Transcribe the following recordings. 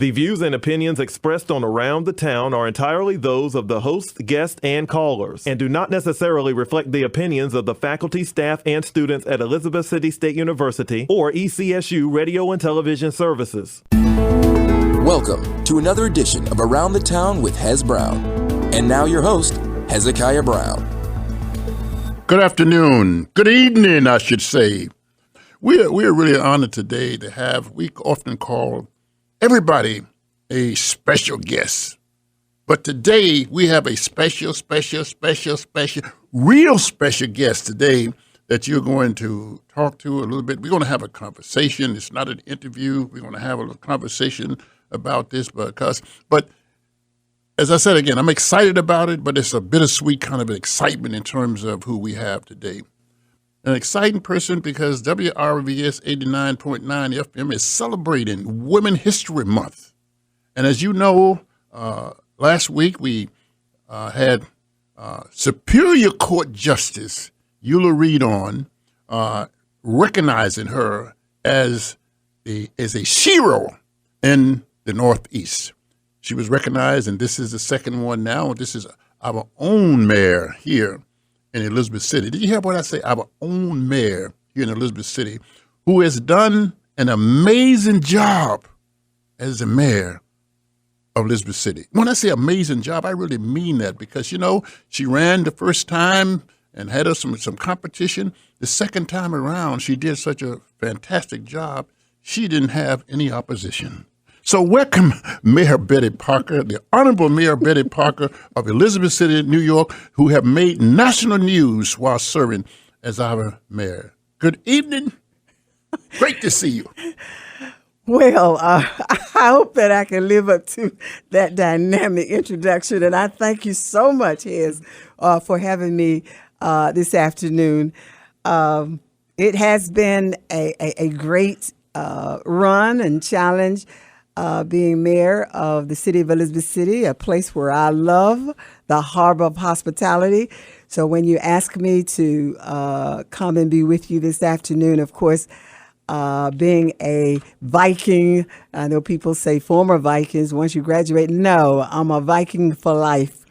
The views and opinions expressed on Around the Town are entirely those of the host, guests, and callers, and do not necessarily reflect the opinions of the faculty, staff, and students at Elizabeth City State University or ECSU Radio and Television Services. Welcome to another edition of Around the Town with Hez Brown. And now your host, Hezekiah Brown. Good afternoon. Good evening, I should say. We are really honored today to have, we often call everybody a special guest. But today we have a special, real special guest today that you're going to talk to a little bit. We're going to have a conversation. It's not an interview. We're going to have a little conversation about this but as I said again, I'm excited about it, but it's a bittersweet kind of excitement in terms of who we have today. An exciting person because WRVS 89.9 FM is celebrating Women History Month. And as you know, last week we had Superior Court Justice Eula Reed on, recognizing her as a hero in the Northeast. She was recognized, and this is the second one now. This is our own mayor here in Elizabeth City. Did you hear what I say? Our own mayor here in Elizabeth City, who has done an amazing job as the mayor of Elizabeth City. When I say amazing job, I really mean that because, you know, she ran the first time and had us some competition. The second time around, she did such a fantastic job, she didn't have any opposition. So welcome Mayor Bettie Parker, the Honorable Mayor Bettie Parker of Elizabeth City, New York, who have made national news while serving as our mayor. Good evening. Great to see you. Well, I hope that I can live up to that dynamic introduction, and I thank you so much, Hez, for having me this afternoon. It has been a great run and challenge being mayor of the city of Elizabeth City, a place where I love, the harbor of hospitality. So when you ask me to come and be with you this afternoon, of course, being a Viking, I know people say former Vikings, once you graduate. No, I'm a Viking for life.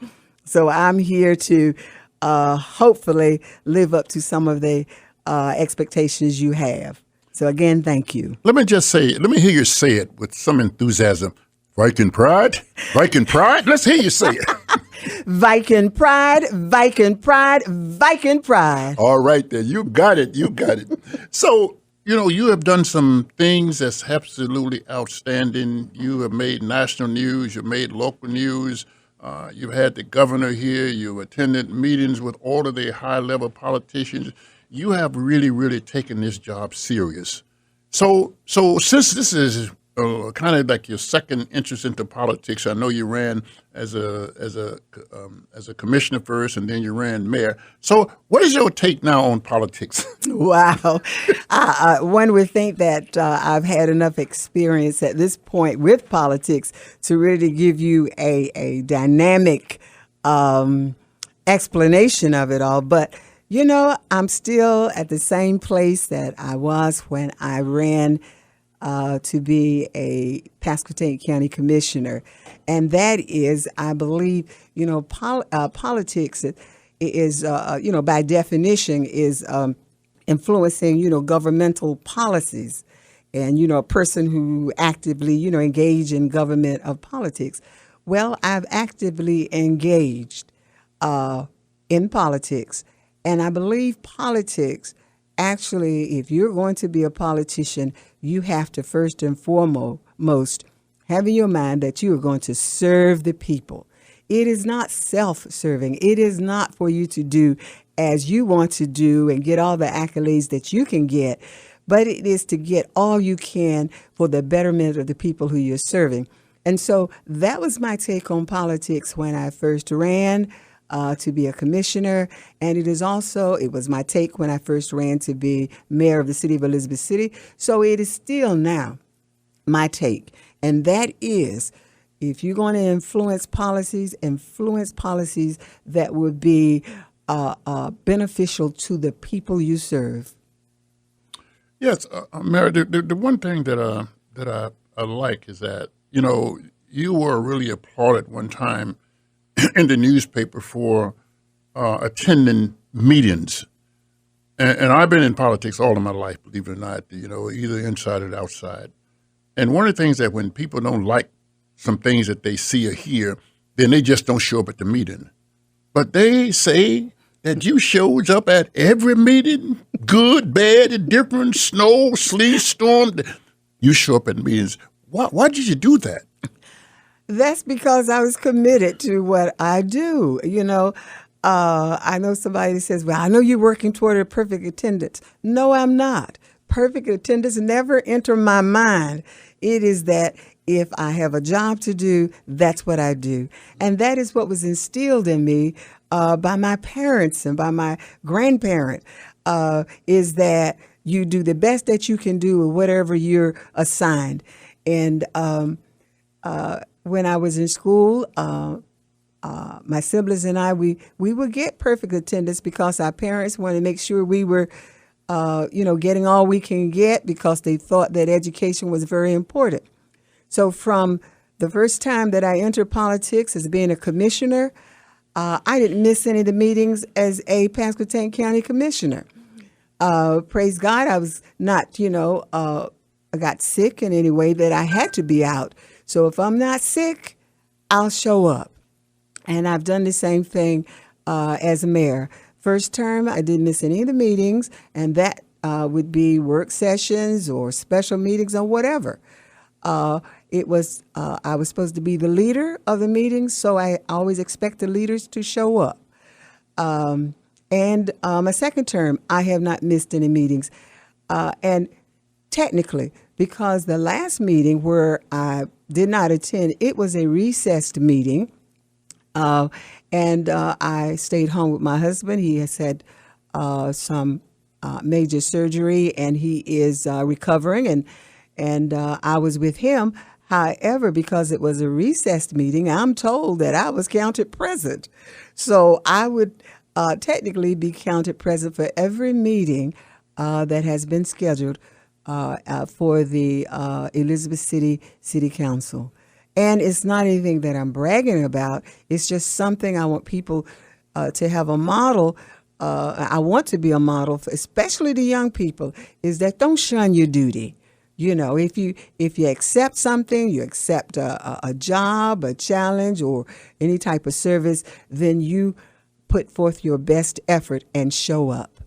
So I'm here to hopefully live up to some of the expectations you have. So again, thank you. Let me hear you say it with some enthusiasm. Viking pride, Viking pride. Let's hear you say it. Viking pride, Viking pride, Viking pride. All right, then. You got it. So, you know, you have done some things that's absolutely outstanding. You have made national news. You've made local news. You've had the governor here. You've attended meetings with all of the high-level politicians. You have really, really taken this job serious. So since this is kind of like your second interest into politics, I know you ran as a commissioner first, and then you ran mayor. So what is your take now on politics? Wow. One would think that I've had enough experience at this point with politics to really give you a dynamic explanation of it all. But you know, I'm still at the same place that I was when I ran to be a Pasquotank County Commissioner. And that is, I believe, you know, politics is, by definition, is influencing, you know, governmental policies. And, you know, a person who actively, you know, engage in government of politics. Well, I've actively engaged in politics. And I believe politics, actually, if you're going to be a politician, you have to first and foremost have in your mind that you are going to serve the people. It is not self-serving. It is not for you to do as you want to do and get all the accolades that you can get, but it is to get all you can for the betterment of the people who you're serving. And so that was my take on politics when I first ran to be a commissioner. And it was my take when I first ran to be mayor of the city of Elizabeth City. So it is still now my take. And that is, if you're going to influence policies that would be beneficial to the people you serve. Yes, Mary, the one thing that I like is that you were really applauded one time in the newspaper for attending meetings. And I've been in politics all of my life, believe it or not, either inside or outside. And one of the things that when people don't like some things that they see or hear, then they just don't show up at the meeting. But they say that you shows up at every meeting, good, bad, indifferent, snow, sleet, storm. You show up at meetings. Why did you do that? That's because I was committed to what I do. I know somebody says, well, I know you're working toward a perfect attendance. No, I'm not. Perfect attendance never entered my mind. It is that if I have a job to do, that's what I do. And that is what was instilled in me by my parents and by my grandparent, is that you do the best that you can do with whatever you're assigned. And when I was in school, my siblings and I, we would get perfect attendance because our parents wanted to make sure we were, getting all we can get because they thought that education was very important. So from the first time that I entered politics as being a commissioner, I didn't miss any of the meetings as a Pasquotank County commissioner. Praise God, I was not, I got sick in any way that I had to be out. So if I'm not sick, I'll show up. And I've done the same thing as a mayor. First term, I didn't miss any of the meetings, and that would be work sessions or special meetings or whatever. I was supposed to be the leader of the meetings, so I always expect the leaders to show up. And my second term, I have not missed any meetings. And technically, because the last meeting where I did not attend, it was a recessed meeting. And I stayed home with my husband. He has had some major surgery, and he is recovering. And I was with him. However, because it was a recessed meeting, I'm told that I was counted present. So I would technically be counted present for every meeting that has been scheduled for the Elizabeth City Council. And it's not anything that I'm bragging about. It's just something I want people to have a model. I want to be a model, especially the young people, is that don't shun your duty. If you accept something, you accept a job, a challenge, or any type of service, then you put forth your best effort and show up.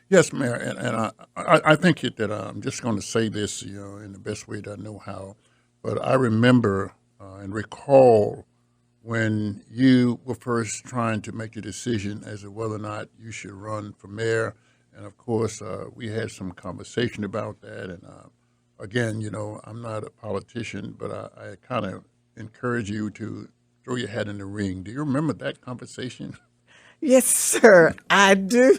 Yes, Mayor, and I think that I'm just going to say this, in the best way that I know how. But I remember and recall when you were first trying to make a decision as to whether or not you should run for mayor. And of course, we had some conversation about that. And again, I'm not a politician, but I kind of encourage you to throw your hat in the ring. Do you remember that conversation? Yes, sir, I do.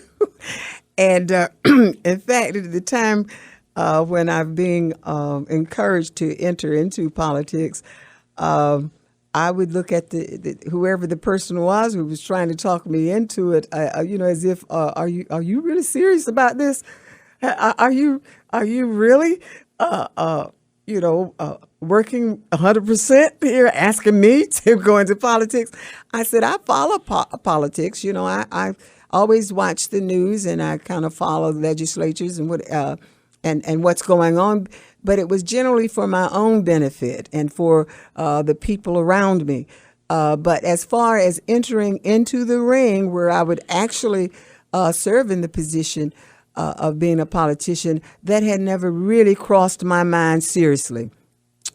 And in fact, at the time when I'm being encouraged to enter into politics, I would look at the whoever the person was who was trying to talk me into it, as if, are you really serious about this? Are you really, working 100% here, asking me to go into politics? I said, I follow politics. I always watch the news and I kind of follow legislatures and and what's going on. But it was generally for my own benefit and for the people around me. But as far as entering into the ring where I would actually serve in the position of being a politician, that had never really crossed my mind seriously.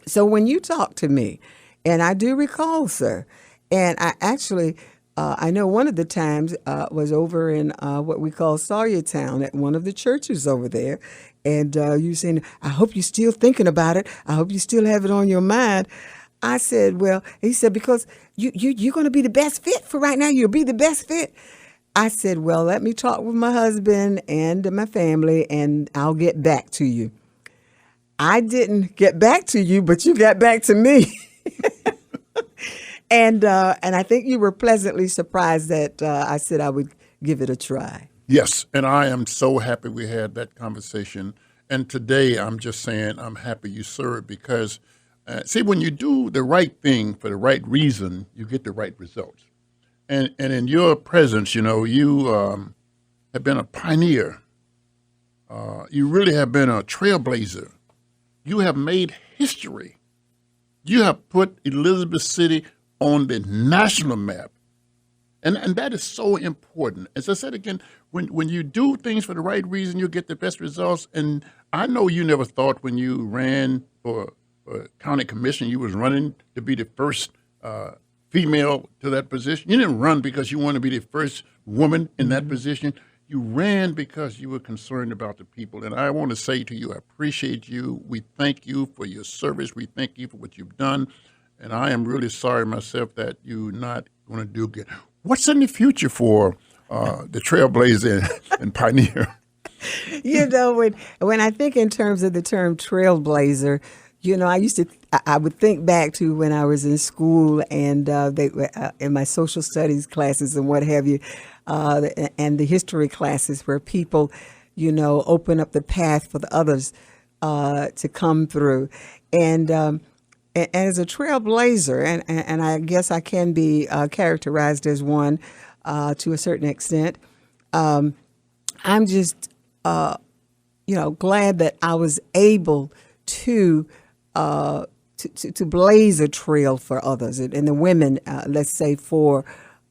So when you talk to me, and I do recall, sir, and I actually, I know one of the times was over in what we call Sawyertown at one of the churches over there. And you saying, I hope you're still thinking about it. I hope you still have it on your mind. I said, well, he said, because you're going to be the best fit for right now. You'll be the best fit. I said, well, let me talk with my husband and my family, and I'll get back to you. I didn't get back to you, but you got back to me. And I think you were pleasantly surprised that I said I would give it a try. Yes, and I am so happy we had that conversation. And today I'm just saying I'm happy you served because See, when you do the right thing for the right reason, you get the right results. And in your presence, you have been a pioneer. You really have been a trailblazer. You have made history. You have put Elizabeth City on the national map. And that is so important. As I said again, when you do things for the right reason, you get the best results. And I know you never thought when you ran for county commission, you was running to be the first female to that position. You didn't run because you wanted to be the first woman in that position. You ran because you were concerned about the people. And I want to say to you, I appreciate you. We thank you for your service. We thank you for what you've done. And I am really sorry myself that you're not going to do good. What's in the future for the Trailblazer and Pioneer? When I think in terms of the term Trailblazer, I would think back to when I was in school and they in my social studies classes and what have you, and the history classes where people, open up the path for the others to come through. And as a trailblazer, and I guess I can be characterized as one to a certain extent, I'm just, glad that I was able to blaze a trail for others and the women, let's say for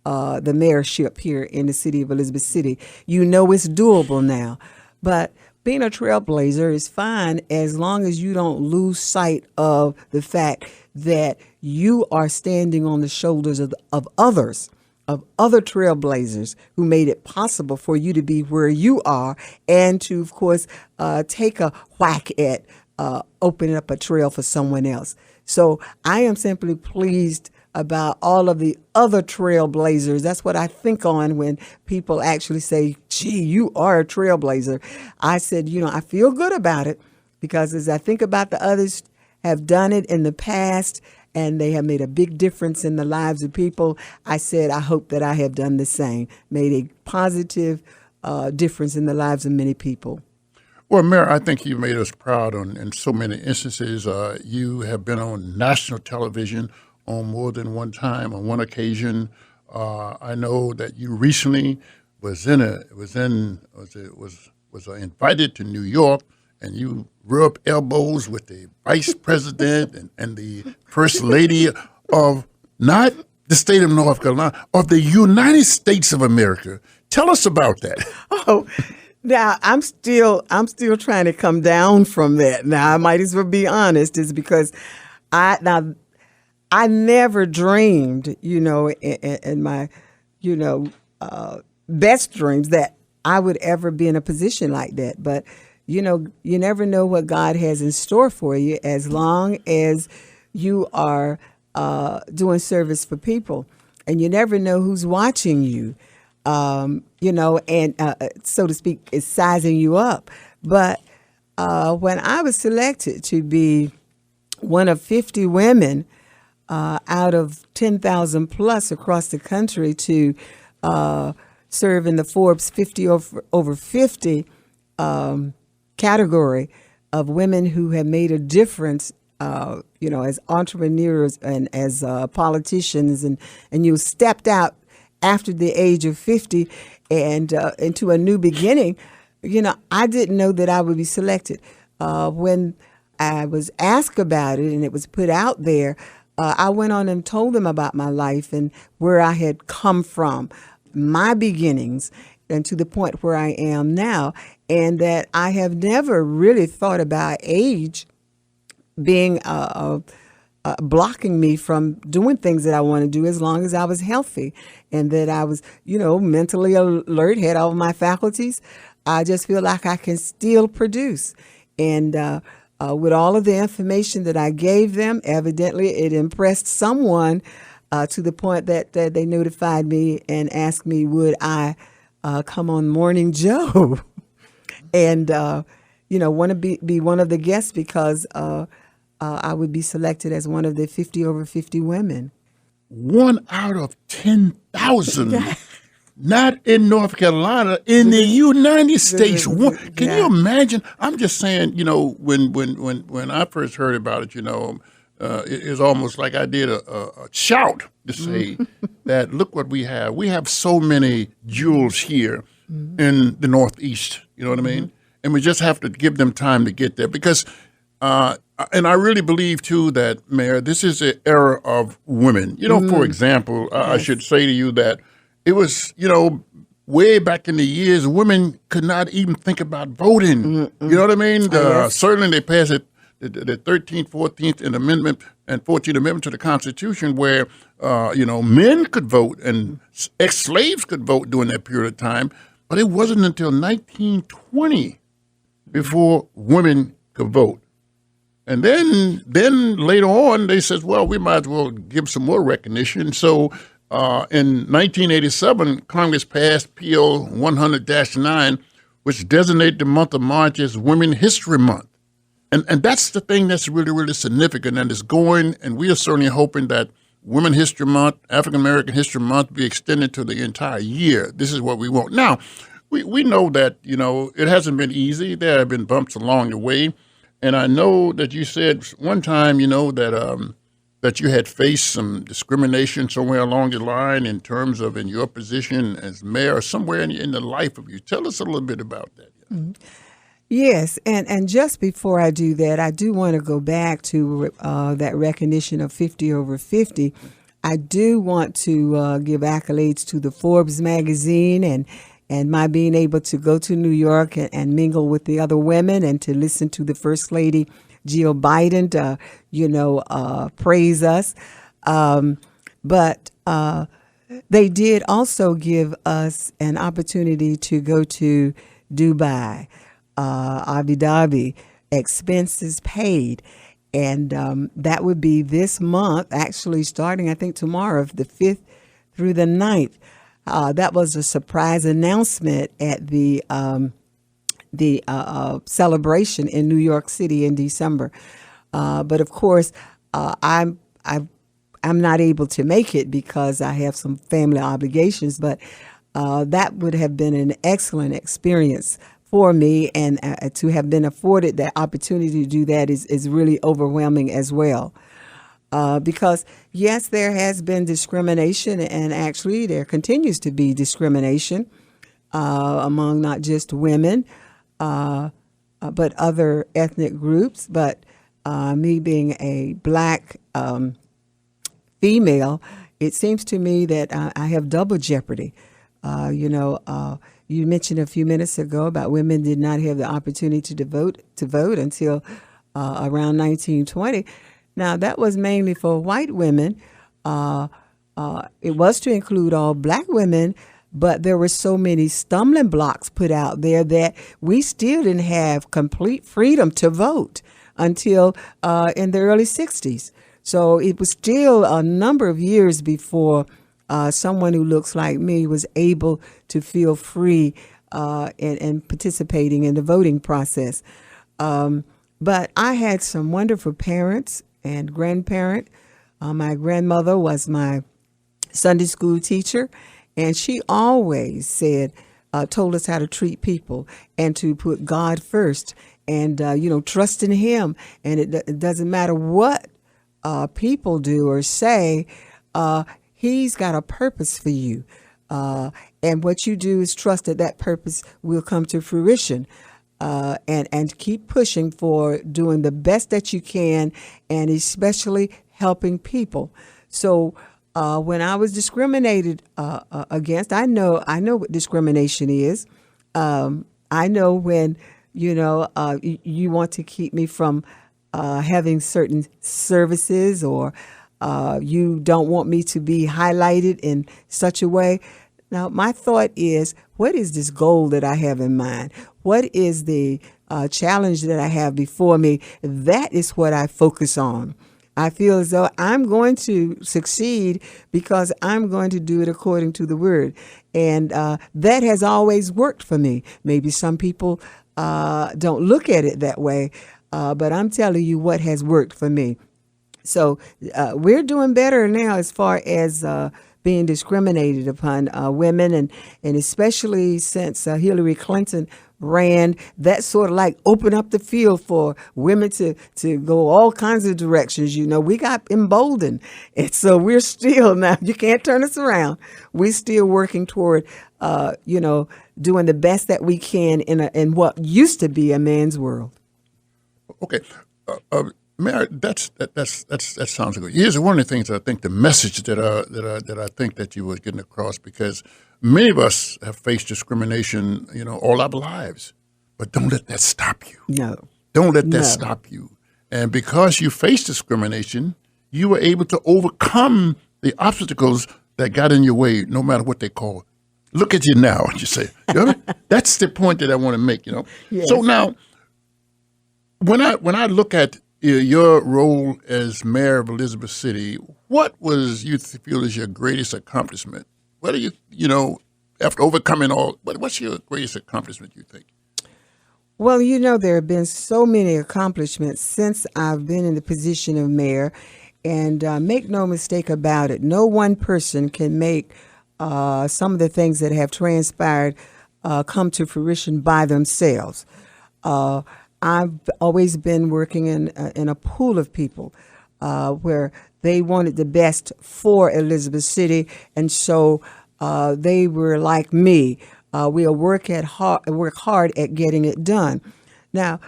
the mayorship here in the city of Elizabeth City. It's doable now, but being a trailblazer is fine as long as you don't lose sight of the fact that you are standing on the shoulders of others, of other trailblazers who made it possible for you to be where you are and to, of course, take a whack at opening up a trail for someone else. So I am simply pleased about all of the other trailblazers. That's what I think on when people actually say, gee, you are a trailblazer. I said, I feel good about it because as I think about the others have done it in the past and they have made a big difference in the lives of people, I said, I hope that I have done the same, made a positive difference in the lives of many people. Well, Mayor, I think you made us proud in so many instances. You have been on national television on more than one time, on one occasion. I know that you recently was invited to New York, and you rubbed elbows with the vice president and the first lady of not the state of North Carolina, of the United States of America. Tell us about that. Oh. Now, I'm still trying to come down from that. Now, I might as well be honest, is because I never dreamed, in my, best dreams that I would ever be in a position like that. But, you never know what God has in store for you as long as you are doing service for people. And you never know who's watching you. And so to speak, is sizing you up. But when I was selected to be one of 50 women out of 10,000 plus across the country to serve in the Forbes 50 over 50 category of women who have made a difference, as entrepreneurs and as politicians, and you stepped out after the age of 50 and into a new beginning, I didn't know that I would be selected. When I was asked about it and it was put out there, I went on and told them about my life and where I had come from, my beginnings, and to the point where I am now, and that I have never really thought about age being blocking me from doing things that I want to do as long as I was healthy and that I was, mentally alert, had all of my faculties. I just feel like I can still produce. And with all of the information that I gave them, evidently it impressed someone to the point that they notified me and asked me, would I come on Morning Joe? And, want to be one of the guests because I would be selected as one of the 50 over 50 women. 1 out of 10,000, not in North Carolina, in the United States. Can you imagine? I'm just saying, when I first heard about it, is almost like I did a shout to say that look what we have. We have so many jewels here in the Northeast, you know what I mean? And we just have to give them time to get there because, and I really believe too that, Mayor, this is an era of women. You know, for example, I should say to you that it was, you know, way back in the years, women could not even think about voting. You know what I mean? Certainly they passed it. The 13th, 14th, and 14th Amendment to the Constitution, where men could vote and ex-slaves could vote during that period of time, but it wasn't until 1920 before women could vote. And then later on, they said, well, we might as well give some more recognition. So in 1987, Congress passed PL 100-9, which designated the month of March as Women History Month. And that's the thing that's really, really significant and is going, and we are certainly hoping that Women History Month, African American History Month be extended to the entire year. This is what we want. Now, we know that, you know, it hasn't been easy. There have been bumps along the way. And I know that you said one time, you know, that you had faced some discrimination somewhere along the line in terms of in your position as mayor or somewhere in the life of you. Tell us a little bit about that. Yes, and just before I do that, I do want to go back to that recognition of 50 over 50. I do want to give accolades to the Forbes magazine and my being able to go to New York and mingle with the other women and to listen to the First Lady, Jill Biden, praise us. But they did also give us an opportunity to go to Dubai, Abu Dhabi, expenses paid. And that would be this month, actually starting, I think, tomorrow, the 5th through the 9th. That was a surprise announcement at the celebration in New York City in December. But of course, I'm not able to make it because I have some family obligations. But that would have been an excellent experience for me, and to have been afforded that opportunity to do that is really overwhelming as well. Because, yes, there has been discrimination, and actually there continues to be discrimination among not just women, but other ethnic groups. But me being a black female, it seems to me that I have double jeopardy. You mentioned a few minutes ago about women did not have the opportunity to vote until around 1920. Now, that was mainly for white women. It was to include all black women, but there were so many stumbling blocks put out there that we still didn't have complete freedom to vote until in the early 60s. So it was still a number of years before someone who looks like me was able to feel free in participating in the voting process. But I had some wonderful parents and grandparent. My grandmother was my Sunday school teacher, and she always told us how to treat people and to put God first and, trust in Him. And it doesn't matter what people do or say, He's got a purpose for you. And what you do is trust that purpose will come to fruition. And keep pushing for doing the best that you can, and especially helping people. So when I was discriminated against, I know what discrimination is. I know when you want to keep me from having certain services, or you don't want me to be highlighted in such a way. Now, my thought is, what is this goal that I have in mind? What is the challenge that I have before me? That is what I focus on. I feel as though I'm going to succeed because I'm going to do it according to the word. And that has always worked for me. Maybe some people don't look at it that way, but I'm telling you what has worked for me. So we're doing better now as far as being discriminated upon women, and especially since Hillary Clinton ran, that sort of like opened up the field for women to go all kinds of directions. We got emboldened. And so we're still now, you can't turn us around. We're still working toward, doing the best that we can in what used to be a man's world. Okay. Mary, that sounds good. Here's one of the things I think the message that I think that you were getting across, because many of us have faced discrimination, all our lives, but don't let that stop you. No. Don't let that stop you. And because you faced discrimination, you were able to overcome the obstacles that got in your way, no matter what they call. Look at you now, you say. That's the point that I want to make. Yes. So now, when I look at your role as mayor of Elizabeth City, what was you feel is your greatest accomplishment? What are you, after overcoming all, what's your greatest accomplishment, you think? Well, there have been so many accomplishments since I've been in the position of mayor. And make no mistake about it, no one person can make some of the things that have transpired come to fruition by themselves. I've always been working in a pool of people where they wanted the best for Elizabeth City, and so they were like me. We'll work hard at getting it done. Now,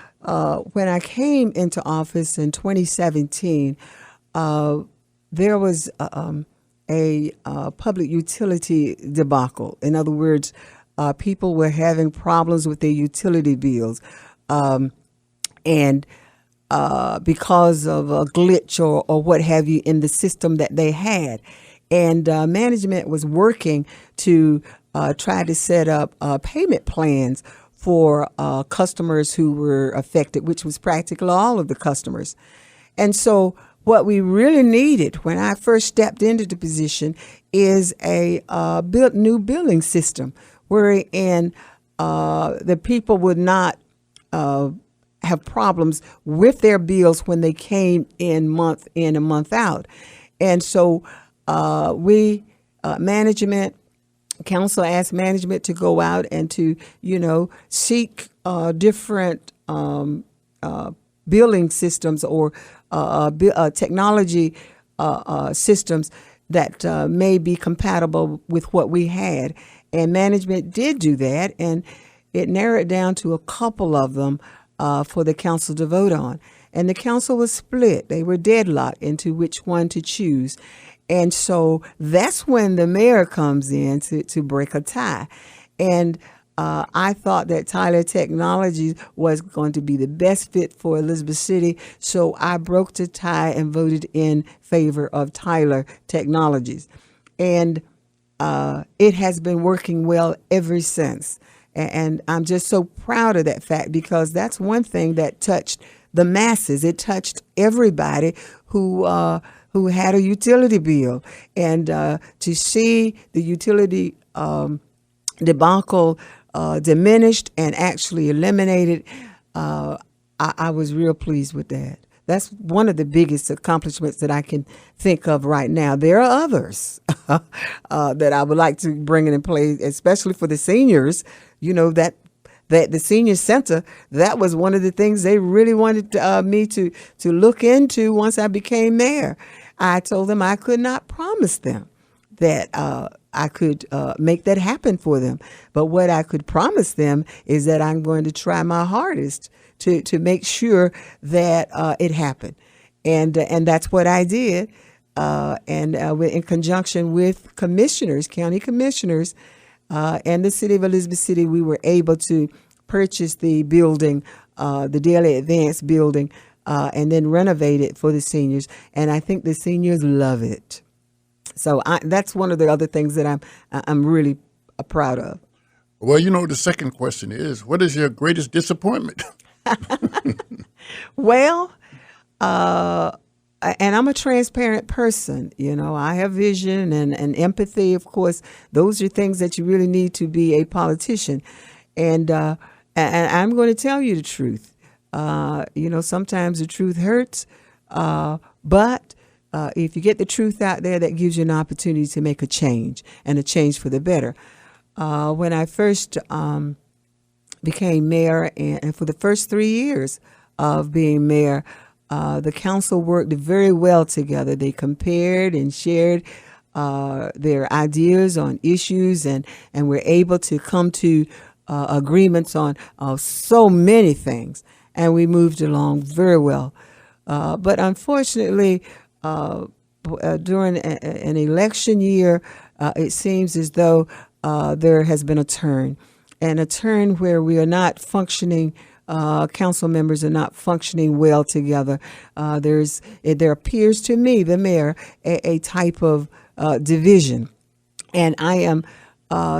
when I came into office in 2017, there was a public utility debacle. In other words, people were having problems with their utility bills. And because of a glitch or what have you in the system that they had. And management was working to try to set up payment plans for customers who were affected, which was practically all of the customers. And so what we really needed when I first stepped into the position is a new billing system wherein the people would not have problems with their bills when they came in month in and month out. And so council asked management to go out and to, seek different billing systems or technology systems that may be compatible with what we had. And management did do that, and it narrowed down to a couple of them for the council to vote on. And the council was split. They were deadlocked into which one to choose. And so that's when the mayor comes in to break a tie. And I thought that Tyler Technologies was going to be the best fit for Elizabeth City. So I broke the tie and voted in favor of Tyler Technologies. And it has been working well ever since. And I'm just so proud of that fact, because that's one thing that touched the masses. It touched everybody who had a utility bill. And to see the utility debacle diminished and actually eliminated, I was real pleased with that. That's one of the biggest accomplishments that I can think of right now. There are others that I would like to bring in play, especially for the seniors. That the senior center, that was one of the things they really wanted me to look into once I became mayor. I told them I could not promise them that I could make that happen for them. But what I could promise them is that I'm going to try my hardest to make sure that it happened. And that's what I did. And in conjunction with commissioners, county commissioners, and the city of Elizabeth City, we were able to purchase the building, the Daily Advance building, and then renovate it for the seniors. And I think the seniors love it. So that's one of the other things that I'm really proud of. Well, the second question is, what is your greatest disappointment? Well, and I'm a transparent person. I have vision and empathy. Of course, those are things that you really need to be a politician. And I'm going to tell you the truth. Sometimes the truth hurts, but if you get the truth out there, that gives you an opportunity to make a change, and a change for the better. When I first became mayor, and for the first 3 years of being mayor, the council worked very well together. They compared and shared their ideas on issues, and were able to come to agreements on so many things, and we moved along very well. But unfortunately, during an election year, it seems as though there has been a turn where we are not functioning. Council members are not functioning well together. There appears to me, the mayor, a type of division, and I am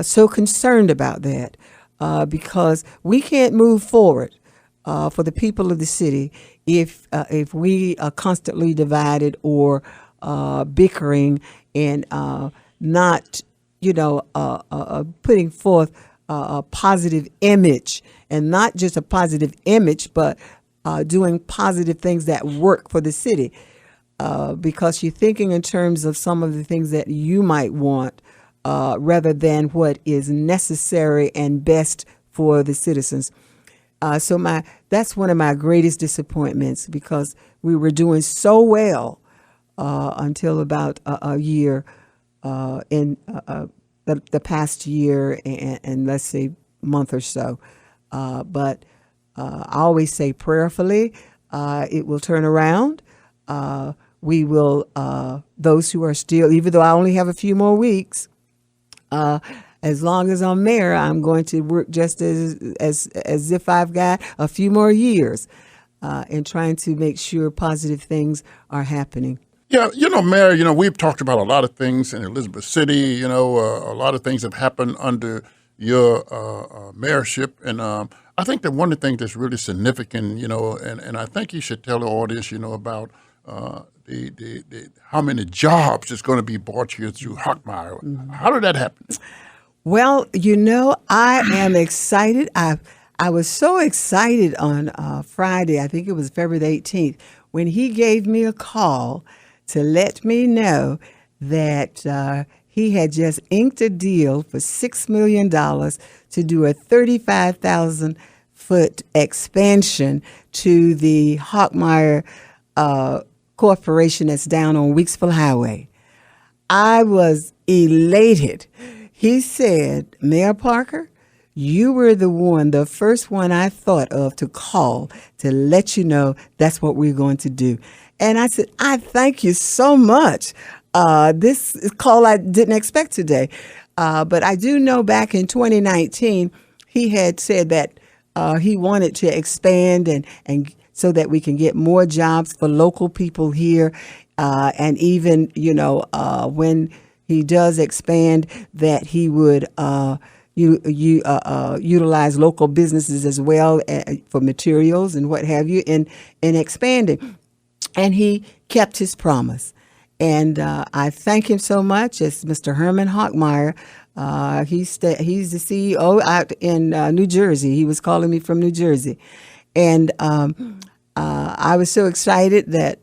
so concerned about that because we can't move forward for the people of the city if we are constantly divided or bickering and not, putting forth a positive image, and not just a positive image, but doing positive things that work for the city. Because you're thinking in terms of some of the things that you might want rather than what is necessary and best for the citizens. So that's one of my greatest disappointments, because we were doing so well until about a year in the past year and let's say month or so. But I always say prayerfully, it will turn around. We will, those who are still, even though I only have a few more weeks, as long as I'm mayor, I'm going to work just as if I've got a few more years in trying to make sure positive things are happening. Yeah, Mayor, we've talked about a lot of things in Elizabeth City. A lot of things have happened under your mayorship. And I think that one of the things that's really significant, and I think you should tell the audience, about the how many jobs is going to be brought here through Hochmeyer. Mm-hmm. How did that happen? Well, I am excited. I was so excited on Friday, I think it was February the 18th, when he gave me a call to let me know that he had just inked a deal for $6 million to do a 35,000-foot expansion to the Hochmeyer Corporation that's down on Weeksville Highway. I was elated. He said, Mayor Parker, you were the first one I thought of to call to let you know that's what we're going to do. And I said, I thank you so much. This call I didn't expect today. But I do know back in 2019, he had said that he wanted to expand and so that we can get more jobs for local people here. And even, when he does expand, that he would utilize local businesses as well for materials and what have you in expanding. And he kept his promise. And I thank him so much. It's Mr. Herman Hochmeyer. He's the CEO out in New Jersey. He was calling me from New Jersey. And I was so excited that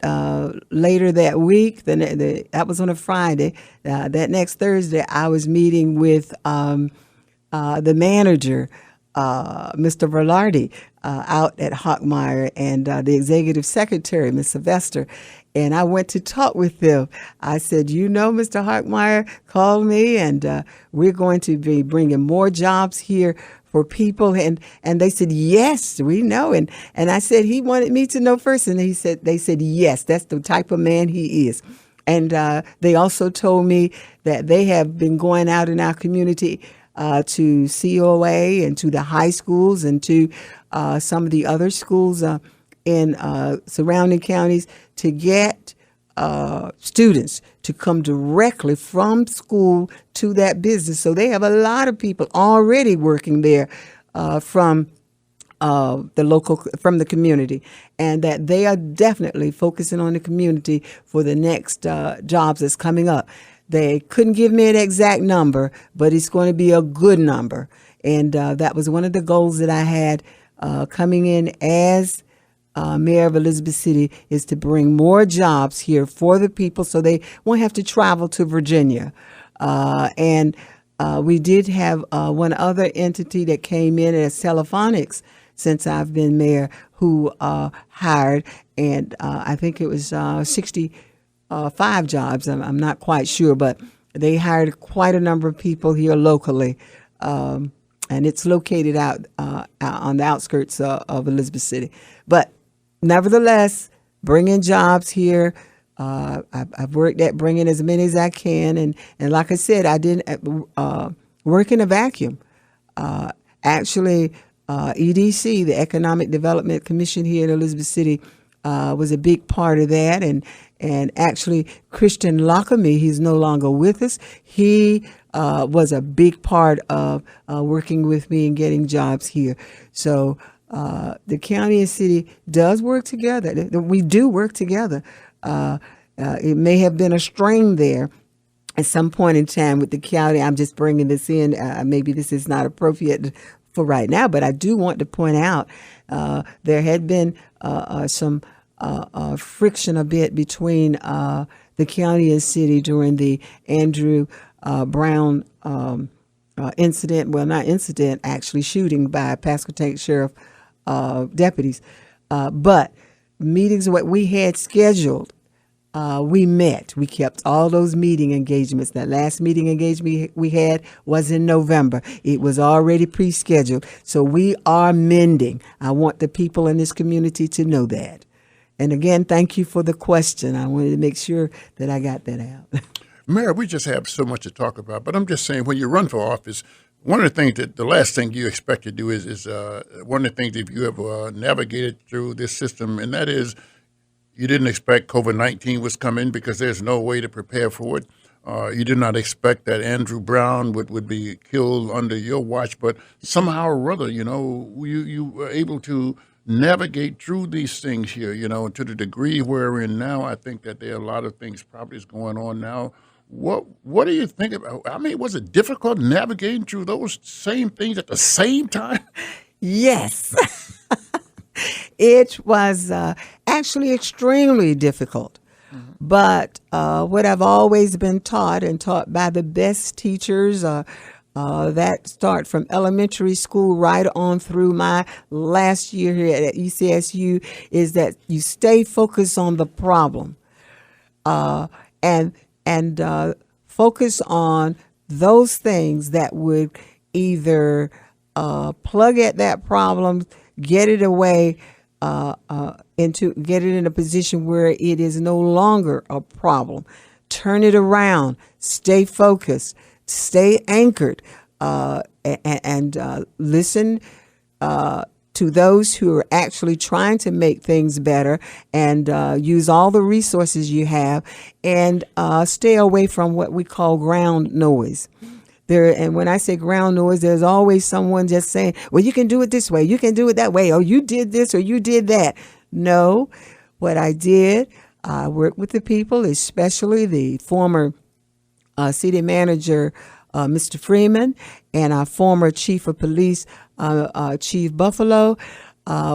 later that week, that was on a Friday, that next Thursday, I was meeting with the manager, Mr. Velarde, out at Hochmeyer, and the executive secretary, Ms. Sylvester. And I went to talk with them. I said, Mr. Hochmeyer called me, and we're going to be bringing more jobs here for people. And they said, yes, we know. And I said, he wanted me to know first. And they said, yes, that's the type of man he is. And they also told me that they have been going out in our community to COA and to the high schools and to some of the other schools in surrounding counties to get students to come directly from school to that business. So they have a lot of people already working there from the community, and that they are definitely focusing on the community for the next jobs that's coming up. They couldn't give me an exact number, but it's going to be a good number. And that was one of the goals that I had coming in as mayor of Elizabeth City, is to bring more jobs here for the people so they won't have to travel to Virginia. And We did have one other entity that came in as Telephonics since I've been mayor, who hired, and I think it was 65 jobs. I'm not quite sure, but they hired quite a number of people here locally, and it's located out on the outskirts of Elizabeth City. But nevertheless, bringing jobs here. I've worked at bringing as many as I can, and like I said, I didn't work in a vacuum. Actually, EDC, the Economic Development Commission here in Elizabeth City, was a big part of that, and actually Christian Lockamy, he's no longer with us. He was a big part of working with me and getting jobs here. So the county and city does work together. We do work together. It may have been a strain there at some point in time with the county. I'm just bringing this in. Maybe this is not appropriate for right now, but I do want to point out there had been some friction a bit between the county and city during the Andrew Brown incident. Well, not incident, actually shooting by Pasquotank Sheriff deputies. But meetings, what we had scheduled, we met. We kept all those meeting engagements. That last meeting engagement we had was in November. It was already pre-scheduled. So we are mending. I want the people in this community to know that. And again, thank you for the question. I wanted to make sure that I got that out. Mayor, we just have so much to talk about, but I'm just saying, when you run for office, one of the things that the last thing you expect to do is one of the things that you have navigated through this system, and that is you didn't expect COVID-19 was coming because there's no way to prepare for it. You did not expect that Andrew Brown would be killed under your watch, but somehow or other, you were able to navigate through these things here, to the degree where we're in now. I think that there are a lot of things probably is going on now. What do you think about? I mean, was it difficult navigating through those same things at the same time? Yes. It was actually extremely difficult. Mm-hmm. But what I've always been taught, and taught by the best teachers, that start from elementary school right on through my last year here at ECSU, is that you stay focused on the problem, and focus on those things that would either plug at that problem, get it away, get it in a position where it is no longer a problem, turn it around, stay focused, stay anchored, and listen to those who are actually trying to make things better, and use all the resources you have, and stay away from what we call ground noise. And when I say ground noise, there's always someone just saying, well, you can do it this way, you can do it that way, or you did this or you did that. No, what I did, I worked with the people, especially the former city manager, Mr. Freeman, and our former chief of police, Chief Buffalo.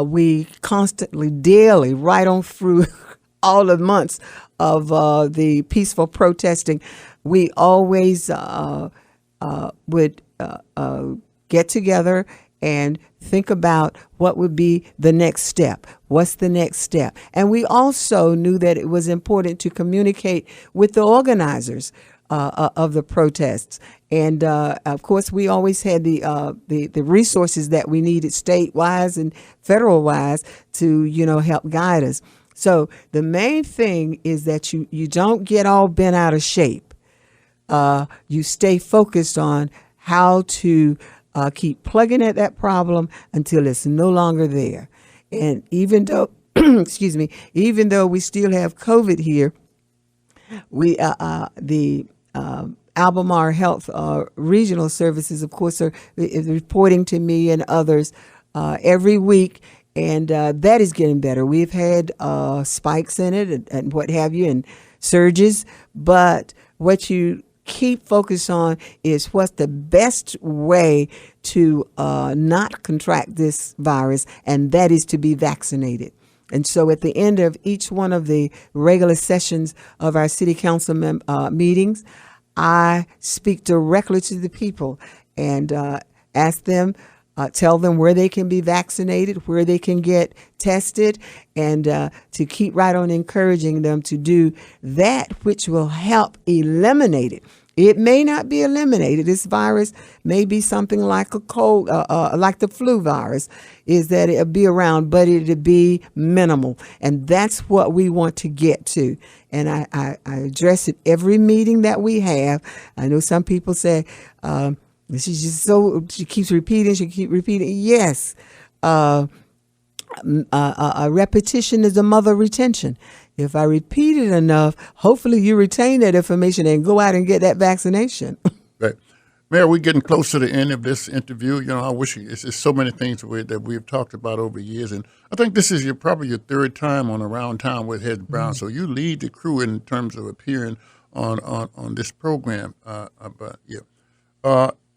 We constantly, daily, right on through all the months of the peaceful protesting, we always would get together and think about what would be the next step. What's the next step? And we also knew that it was important to communicate with the organizers of the protests. And of course, we always had the resources that we needed, state-wise and federal-wise, to help guide us. So the main thing is that you don't get all bent out of shape. You stay focused on how to keep plugging at that problem until it's no longer there. And even though, excuse me, even though we still have COVID here, we the Albemarle Health Regional Services, of course, is reporting to me and others every week, and that is getting better. We've had spikes in it and what have you, and surges, but what you keep focused on is what's the best way to not contract this virus, and that is to be vaccinated. And so at the end of each one of the regular sessions of our city council meetings, I speak directly to the people and ask them, tell them where they can be vaccinated, where they can get tested, and to keep right on encouraging them to do that which will help eliminate it. It may not be eliminated. This virus may be something like a cold, like the flu virus, is that it'll be around, but it'll be minimal. And that's what we want to get to. And I address it every meeting that we have. I know some people say, she's just she keeps repeating. Yes. A repetition is the mother of retention. If I repeat it enough, hopefully you retain that information and go out and get that vaccination. Right. Mayor, we're getting close to the end of this interview. I wish it's so many things that we've talked about over years. And I think this is probably your third time on Around Town with Hez Brown. So you lead the crew in terms of appearing on this program. And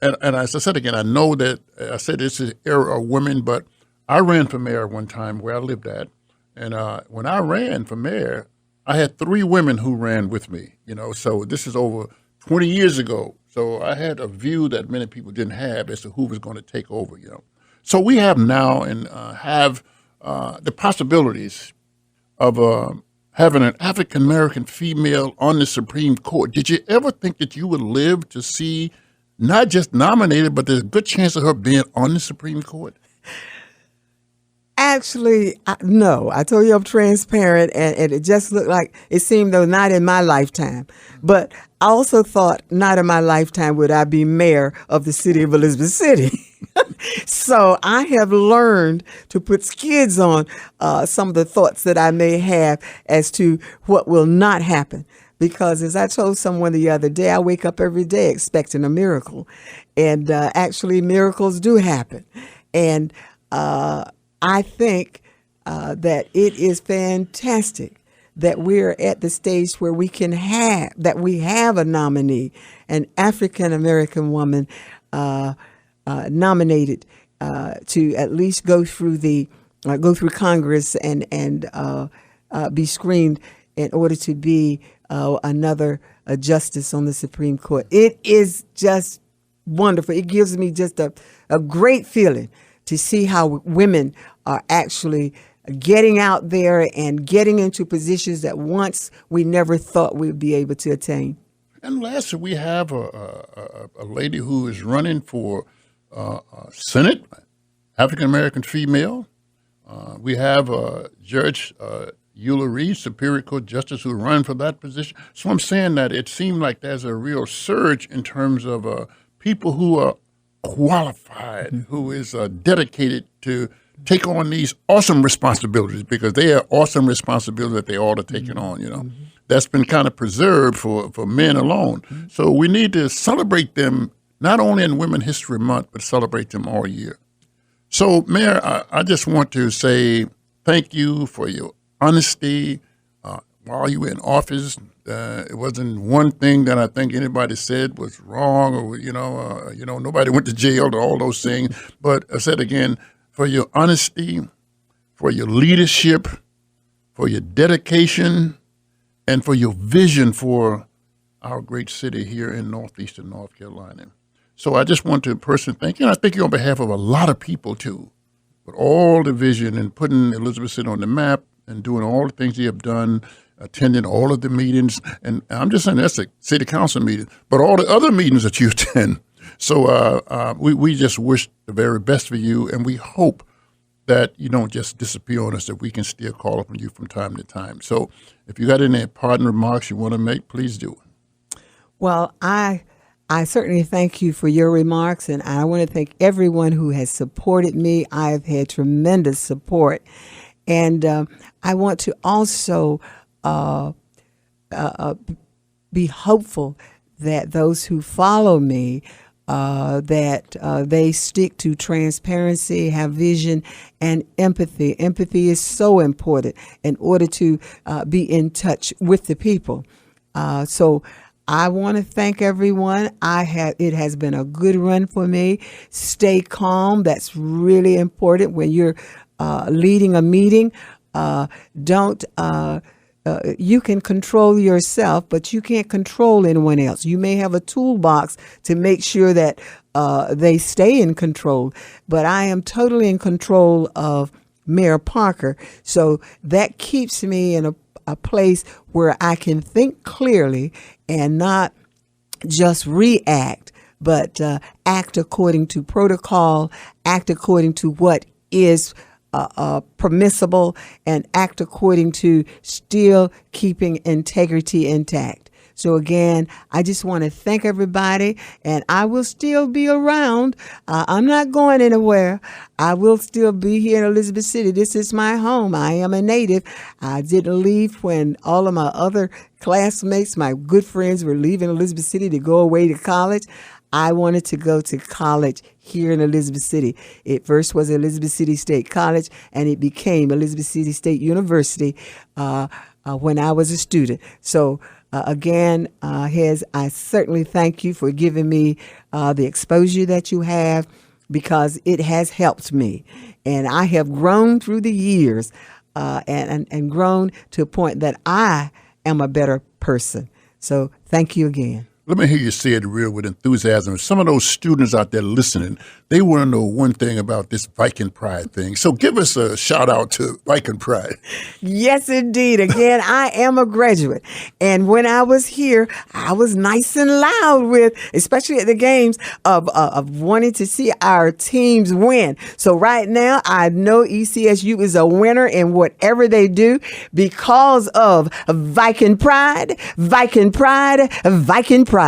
as I said again, I know that I said this is era of women, but I ran for mayor one time where I lived at. And when I ran for mayor, I had 3 women who ran with me, so this is over 20 years ago. So I had a view that many people didn't have as to who was going to take over, So we have now and have the possibilities of having an African-American female on the Supreme Court. Did you ever think that you would live to see not just nominated, but there's a good chance of her being on the Supreme Court? Actually, no. I told you I'm transparent, and it just looked like it seemed, though, not in my lifetime. But I also thought not in my lifetime would I be mayor of the city of Elizabeth City. So I have learned to put skids on some of the thoughts that I may have as to what will not happen. Because as I told someone the other day, I wake up every day expecting a miracle. And actually, miracles do happen. And I think that it is fantastic that we're at the stage where we have a nominee, an African-American woman nominated to at least go through Congress and be screened in order to be another justice on the Supreme Court. It is just wonderful. It gives me just a great feeling to see how women are actually getting out there and getting into positions that once we never thought we'd be able to attain. And lastly, we have a lady who is running for Senate, African-American female. We have Judge Eula Reed, Superior Court Justice, who ran for that position. So I'm saying that it seemed like there's a real surge in terms of people who are qualified, who is dedicated to take on these awesome responsibilities, because they are awesome responsibilities that they ought to take it on, That's been kind of preserved for men alone. So we need to celebrate them, not only in Women's History Month, but celebrate them all year. So, Mayor, I just want to say thank you for your honesty while you were in office. It wasn't one thing that I think anybody said was wrong, or nobody went to jail or all those things. But I said again, for your honesty, for your leadership, for your dedication, and for your vision for our great city here in northeastern North Carolina. So I just want to personally thank you, and I thank you on behalf of a lot of people too, with all the vision and putting Elizabeth City on the map and doing all the things you have done, attending all of the meetings. And I'm just saying that's a city council meeting, but all the other meetings that you attend. So we just wish the very best for you, and we hope that you don't just disappear on us, that we can still call upon you from time to time. So if you got any parting remarks you want to make, please do. Well, I certainly thank you for your remarks, and I want to thank everyone who has supported me. I have had tremendous support, and I want to also be hopeful that those who follow me, that they stick to transparency, have vision, and empathy. Empathy is so important in order to be in touch with the people. So I want to thank everyone. It has been a good run for me. Stay calm. That's really important when you're leading a meeting. Don't you can control yourself, but you can't control anyone else. You may have a toolbox to make sure that they stay in control, but I am totally in control of Mayor Parker. So that keeps me in a place where I can think clearly and not just react, but act according to protocol, act according to what is permissible, and act according to still keeping integrity intact. So again, I just want to thank everybody, and I will still be around. I'm not going anywhere. I will still be here in Elizabeth City. This is my home. I am a native. I didn't leave when all of my other classmates, my good friends, were leaving Elizabeth City to go away to college. I wanted to go to college here in Elizabeth City. It first was Elizabeth City State College, and it became Elizabeth City State University when I was a student. So again, Hez, I certainly thank you for giving me the exposure that you have, because it has helped me. And I have grown through the years and grown to a point that I am a better person. So thank you again. Let me hear you say it real with enthusiasm. Some of those students out there listening, they want to know one thing about this Viking Pride thing. So give us a shout out to Viking Pride. Yes, indeed. Again, I am a graduate. And when I was here, I was nice and loud with, especially at the games, of wanting to see our teams win. So right now, I know ECSU is a winner in whatever they do because of Viking Pride, Viking Pride, Viking Pride.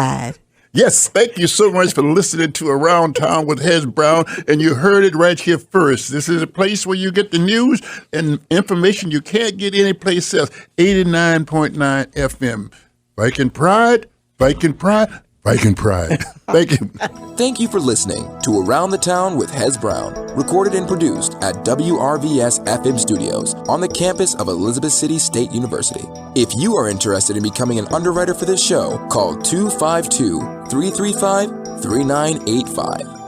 Yes, thank you so much for listening to Around Town with Hez Brown, and you heard it right here first. This is a place where you get the news and information you can't get anyplace else. 89.9 FM. Viking Pride, Viking Pride, Viking Pride. Thank you. Thank you for listening to Around the Town with Hez Brown, recorded and produced at WRVS-FM Studios on the campus of Elizabeth City State University. If you are interested in becoming an underwriter for this show, call 252-335-3985.